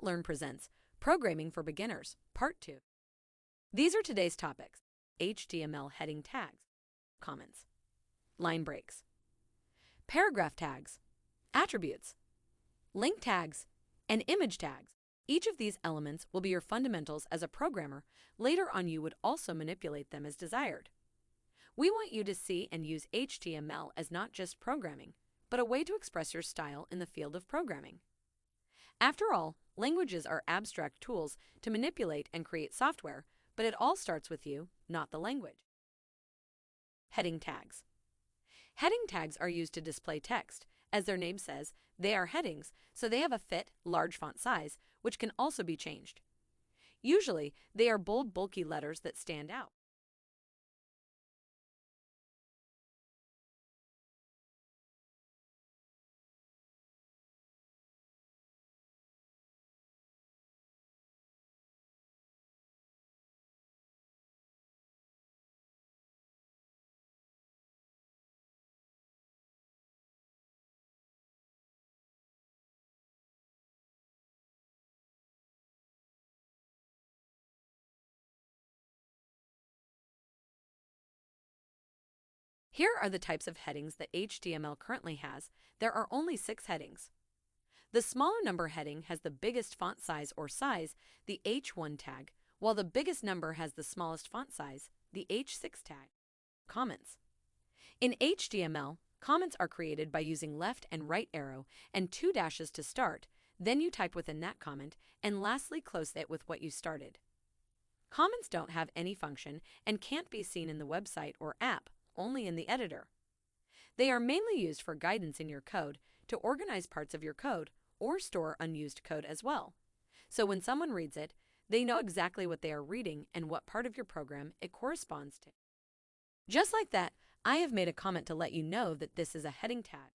Learn presents Programming for Beginners, Part 2. These are today's topics: HTML heading tags, comments, line breaks, paragraph tags, attributes, link tags, and image tags. Each of these elements will be your fundamentals as a programmer. Later on, you would also manipulate them as desired. We want you to see and use HTML as not just programming, but a way to express your style in the field of programming. After all, languages are abstract tools to manipulate and create software, but it all starts with you, not the language. Heading tags. Heading tags are used to display text. As their name says, they are headings, so they have a fit, large font size, which can also be changed. Usually, they are bold, bulky letters that stand out. Here are the types of headings that HTML currently has. There are only 6 headings. The smaller number heading has the biggest font size or size, the H1 tag, while the biggest number has the smallest font size, the H6 tag. Comments. In HTML, comments are created by using left and right arrow and 2 dashes to start, then you type within that comment, and lastly close it with what you started. Comments don't have any function and can't be seen in the website or app, only in the editor. They are mainly used for guidance in your code, to organize parts of your code, or store unused code as well. So when someone reads it, they know exactly what they are reading and what part of your program it corresponds to. Just like that, I have made a comment to let you know that this is a heading tag.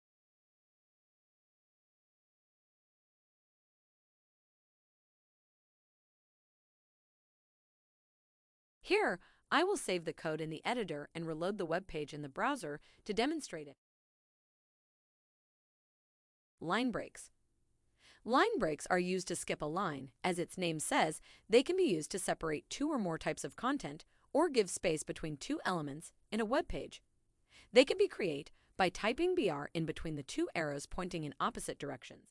Here, I will save the code in the editor and reload the web page in the browser to demonstrate it. Line breaks. Line breaks are used to skip a line. As its name says, they can be used to separate 2 or more types of content or give space between 2 elements in a web page. They can be created by typing BR in between the 2 arrows pointing in opposite directions.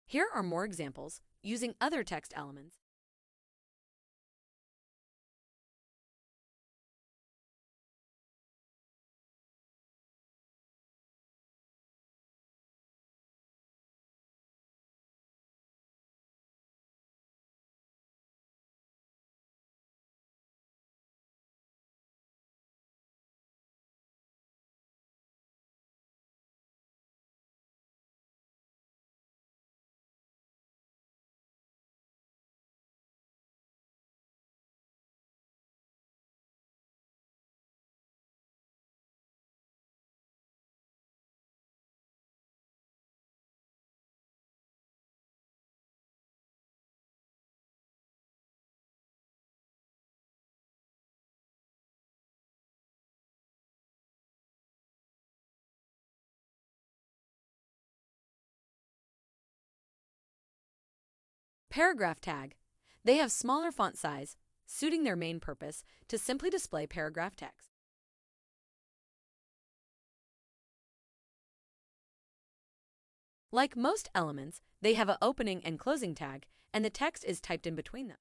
Here are more examples using other text elements. Paragraph tag. They have smaller font size, suiting their main purpose to simply display paragraph text. Like most elements, they have an opening and closing tag, and the text is typed in between them.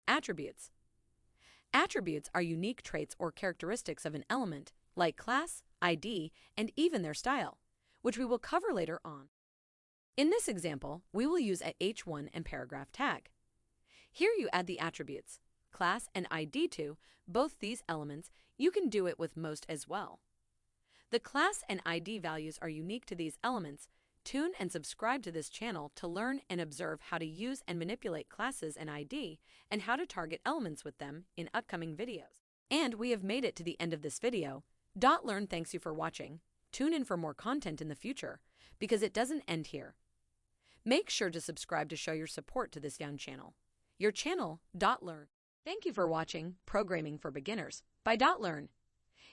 Attributes. Attributes are unique traits or characteristics of an element, like class, ID, and even their style, which we will cover later on. In this example, we will use a H1 and paragraph tag. Here you add the attributes, class and ID to both these elements. You can do it with most as well. The class and ID values are unique to these elements. Tune and subscribe to this channel to learn and observe how to use and manipulate classes and ID and how to target elements with them in upcoming videos. And we have made it to the end of this video. Learn thanks you for watching. Tune in for more content in the future because it doesn't end here. Make sure to subscribe to show your support to this young channel. Your channel, Learn. Thank you for watching Programming for Beginners by Learn.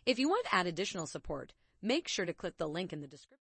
If you want to add additional support, make sure to click the link in the description.